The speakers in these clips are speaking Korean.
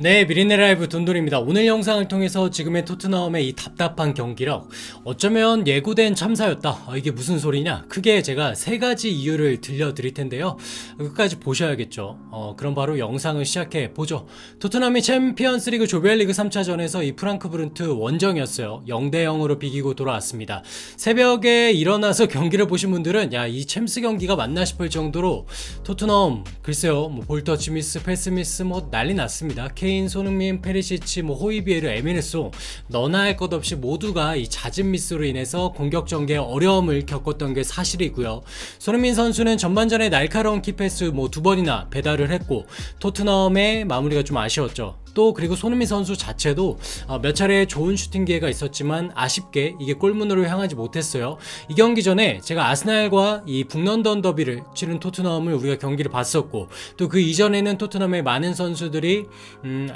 네, 미리네 라이브 돈돌입니다. 오늘 영상을 통해서 지금의 토트넘의 이 답답한 경기력, 어쩌면 예고된 참사였다. 이게 무슨 소리냐? 크게 제가 세 가지 이유를 들려드릴 텐데요. 끝까지 보셔야겠죠. 그럼 바로 영상을 시작해 보죠. 토트넘이 챔피언스리그 조별리그 3차전에서 이 프랑크푸르트 원정이었어요. 0대0으로 비기고 돌아왔습니다. 새벽에 일어나서 경기를 보신 분들은 야, 이 챔스 경기가 맞나 싶을 정도로 토트넘 글쎄요, 뭐 볼터치 미스, 패스 미스 뭐 난리 났습니다. 케인, 손흥민, 페리시치, 뭐 호이비에르, 에미네소 너나 할 것 없이 모두가 이 잦은 미스로 인해서 공격 전개에 어려움을 겪었던 게 사실이고요. 손흥민 선수는 전반전에 날카로운 키패스 뭐 두 번이나 배달을 했고 토트넘의 마무리가 좀 아쉬웠죠. 또 그리고 손흥민 선수 자체도 몇 차례 좋은 슈팅 기회가 있었지만 아쉽게 이게 골문으로 향하지 못했어요. 이 경기 전에 제가 아스날과 이 북런던 더비를 치른 토트넘을 우리가 경기를 봤었고 또 그 이전에는 토트넘의 많은 선수들이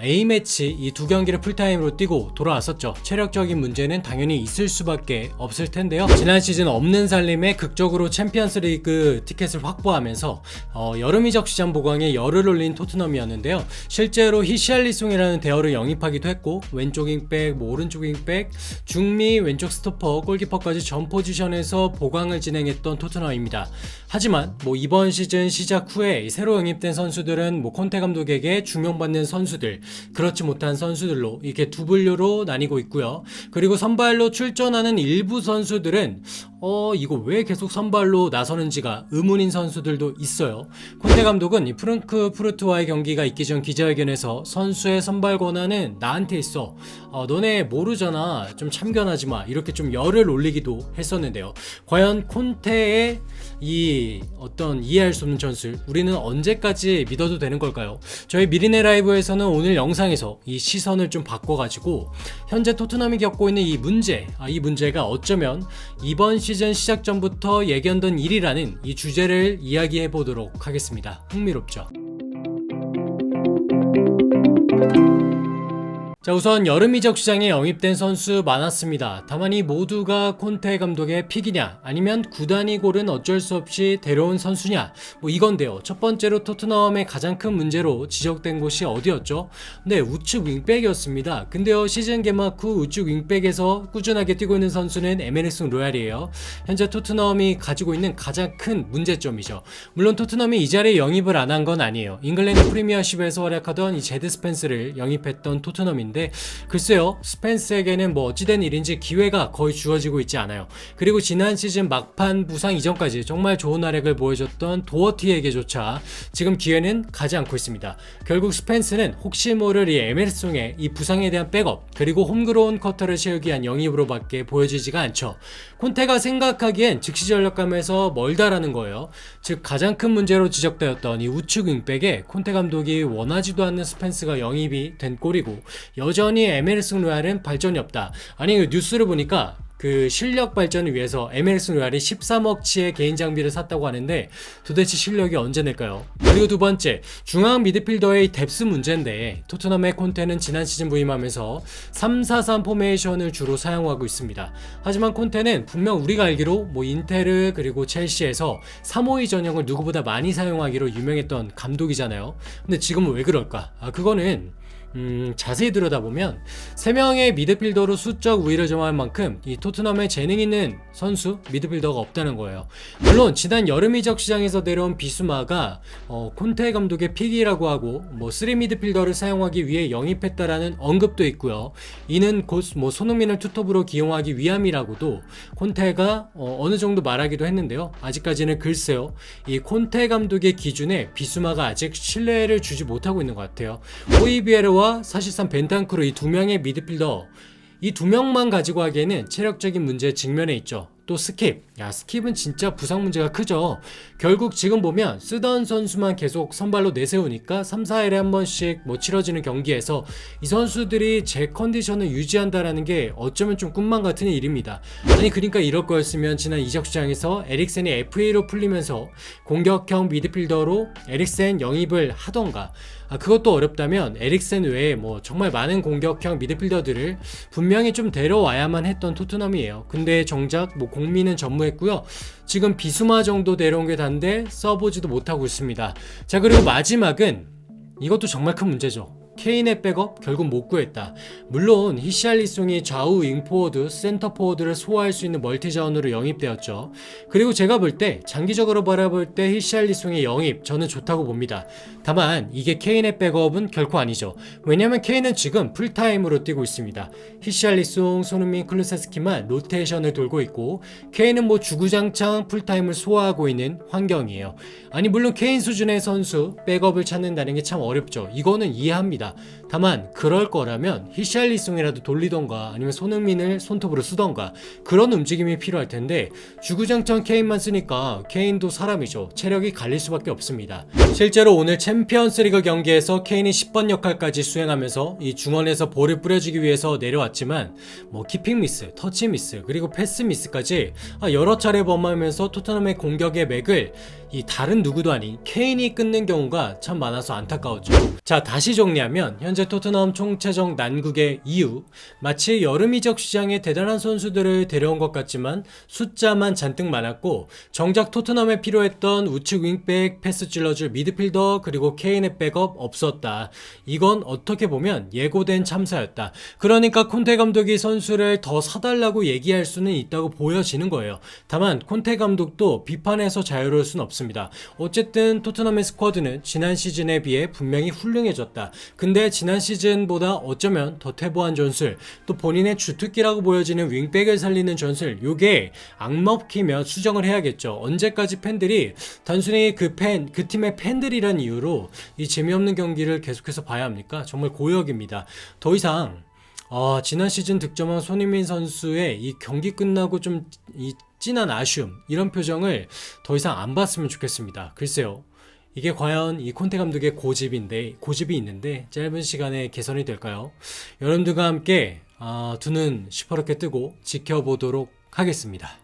A매치 이 두 경기를 풀타임으로 뛰고 돌아왔었죠. 체력적인 문제는 당연히 있을 수밖에 없을 텐데요. 지난 시즌 없는 살림에 극적으로 챔피언스리그 티켓을 확보하면서 여름 이적 시장 보강에 열을 올린 토트넘이었는데요. 실제로 히샬리송이라는 대어를 영입하기도 했고 왼쪽 윙백, 뭐 오른쪽 윙백, 중미, 왼쪽 스토퍼, 골키퍼까지 전 포지션에서 보강을 진행했던 토트넘입니다. 하지만 뭐 이번 시즌 시작 후에 새로 영입된 선수들은 뭐 콘테 감독에게 중용받는 선수들, 그렇지 못한 선수들로 이렇게 두 분류로 나뉘고 있고요. 그리고 선발로 출전하는 일부 선수들은 이거 왜 계속 선발로 나서는지가 의문인 선수들도 있어요. 콘테 감독은 이 프랑크푸르트와의 경기가 있기 전 기자회견에서 선수의 선발 권한은 나한테 있어. 너네 모르잖아. 좀 참견하지 마. 이렇게 좀 열을 올리기도 했었는데요. 과연 콘테의 이 어떤 이해할 수 없는 전술, 우리는 언제까지 믿어도 되는 걸까요? 저희 미리네 라이브에서는 오늘 영상에서 이 시선을 좀 바꿔가지고 현재 토트넘이 겪고 있는 이 문제, 이 문제가 어쩌면 이번 시즌 시작 전부터 예견된 일이라는 이 주제를 이야기해 보도록 하겠습니다. 흥미롭죠? 자, 우선 여름 이적 시장에 영입된 선수 많았습니다. 다만 이 모두가 콘테 감독의 픽이냐 아니면 구단이 고른 어쩔 수 없이 데려온 선수냐 뭐 이건데요. 첫 번째로 토트넘의 가장 큰 문제로 지적된 곳이 어디였죠? 네, 우측 윙백이었습니다. 근데요, 시즌 개막 후 우측 윙백에서 꾸준하게 뛰고 있는 선수는 에메르송 로얄이에요. 현재 토트넘이 가지고 있는 가장 큰 문제점이죠. 물론 토트넘이 이 자리에 영입을 안 한 건 아니에요. 잉글랜드 프리미어십에서 활약하던 이 제드 스펜스를 영입했던 토트넘인데 글쎄요, 스펜스에게는 뭐 어찌된 일인지 기회가 거의 주어지고 있지 않아요. 그리고 지난 시즌 막판 부상 이전까지 정말 좋은 활약을 보여줬던 도어티에게조차 지금 기회는 가지 않고 있습니다. 결국 스펜스는 혹시 모를 이 에메르송의 이 부상에 대한 백업 그리고 홈그로운 커터를 채우기 위한 영입으로밖에 보여지지가 않죠. 콘테가 생각하기엔 즉시 전력감에서 멀다라는 거예요. 즉 가장 큰 문제로 지적되었던 이 우측 윙백에 콘테 감독이 원하지도 않는 스펜스가 영입이 된 꼴이고 여전히 에메르송 로얄은 발전이 없다. 아니, 뉴스를 보니까 그 실력 발전을 위해서 에메르송 로얄이 13억치의 개인 장비를 샀다고 하는데 도대체 실력이 언제 낼까요? 그리고 두 번째, 중앙 미드필더의 뎁스 문제인데 토트넘의 콘테는 지난 시즌 부임하면서 3-4-3 포메이션을 주로 사용하고 있습니다. 하지만 콘테는 분명 우리가 알기로 뭐 인테르 그리고 첼시에서 3-5-2 전형을 누구보다 많이 사용하기로 유명했던 감독이잖아요. 근데 지금은 왜 그럴까? 그거는 자세히 들여다보면 3명의 미드필더로 수적 우위를 점할 만큼 이 토트넘에 재능 있는 선수 미드필더가 없다는 거예요. 물론 지난 여름 이적 시장에서 내려온 비수마가 콘테 감독의 픽이라고 하고 뭐 3 미드필더를 사용하기 위해 영입했다라는 언급도 있고요. 이는 곧 뭐 손흥민을 투톱으로 기용하기 위함이라고도 콘테가 어느 정도 말하기도 했는데요. 아직까지는 글쎄요, 이 콘테 감독의 기준에 비수마가 아직 신뢰를 주지 못하고 있는 것 같아요. 호이비에르와 사실상 벤탄쿠르 이 두 명의 미드필더, 이 두 명만 가지고 하기에는 체력적인 문제에 직면해 있죠. 또 스킵, 스킵은 진짜 부상 문제가 크죠. 결국 지금 보면 쓰던 선수만 계속 선발로 내세우니까 3-4일에 한 번씩 뭐 치러지는 경기에서 이 선수들이 제 컨디션을 유지한다라는 게 어쩌면 좀 꿈만 같은 일입니다. 아니, 그러니까 이럴 거였으면 지난 이적 시장에서 에릭센이 FA로 풀리면서 공격형 미드필더로 에릭센 영입을 하던가, 그것도 어렵다면 에릭센 외에 뭐 정말 많은 공격형 미드필더들을 분명히 좀 데려와야만 했던 토트넘이에요. 근데 정작 뭐 공미는 전무했고요. 지금 비수마 정도 데려온 게 단데 써보지도 못하고 있습니다. 자, 그리고 마지막은 이것도 정말 큰 문제죠. 케인의 백업 결국 못 구했다. 물론 히샬리송이 좌우 윙포워드, 센터 포워드를 소화할 수 있는 멀티 자원으로 영입되었죠. 그리고 제가 볼 때 장기적으로 바라볼 때 히샬리송의 영입 저는 좋다고 봅니다. 다만 이게 케인의 백업은 결코 아니죠. 왜냐면 케인은 지금 풀타임으로 뛰고 있습니다. 히샬리송, 손흥민, 클루세스키만 로테이션을 돌고 있고 케인은 뭐 주구장창 풀타임을 소화하고 있는 환경이에요. 아니 물론 케인 수준의 선수 백업을 찾는다는 게 참 어렵죠. 이거는 이해합니다. 다만 그럴 거라면 히샬리송이라도 돌리던가 아니면 손흥민을 손톱으로 쓰던가 그런 움직임이 필요할 텐데 주구장창 케인만 쓰니까 케인도 사람이죠. 체력이 갈릴 수밖에 없습니다. 실제로 오늘 챔피언스리그 경기에서 케인이 10번 역할까지 수행하면서 이 중원에서 볼을 뿌려주기 위해서 내려왔지만 뭐 키핑 미스, 터치 미스, 그리고 패스 미스까지 여러 차례 범하면서 토트넘의 공격의 맥을 이 다른 누구도 아닌 케인이 끊는 경우가 참 많아서 안타까웠죠. 자, 다시 정리하면 현재 토트넘 총체적 난국의 이유, 마치 여름 이적 시장에 대단한 선수들을 데려온 것 같지만 숫자만 잔뜩 많았고 정작 토트넘에 필요했던 우측 윙백, 패스 찔러줄 미드필더, 그리고 케인의 백업 없었다. 이건 어떻게 보면 예고된 참사였다. 그러니까 콘테 감독이 선수를 더 사달라고 얘기할 수는 있다고 보여지는 거예요. 다만 콘테 감독도 비판에서 자유로울 수는 없습니다. 어쨌든 토트넘의 스쿼드는 지난 시즌에 비해 분명히 훌륭해졌다. 근데 지난 시즌보다 어쩌면 더 퇴보한 전술, 또 본인의 주특기라고 보여지는 윙백을 살리는 전술, 요게 악먹히며 수정을 해야겠죠. 언제까지 팬들이 단순히 그 팀의 팬들이란 이유로 이 재미없는 경기를 계속해서 봐야 합니까? 정말 고역입니다. 더 이상 지난 시즌 득점한 손흥민 선수의 이 경기 끝나고 좀 이 진한 아쉬움, 이런 표정을 더 이상 안 봤으면 좋겠습니다. 글쎄요, 이게 과연 이 콘테 감독의 고집이 있는데 짧은 시간에 개선이 될까요? 여러분들과 함께 두 눈 시퍼렇게 뜨고 지켜보도록 하겠습니다.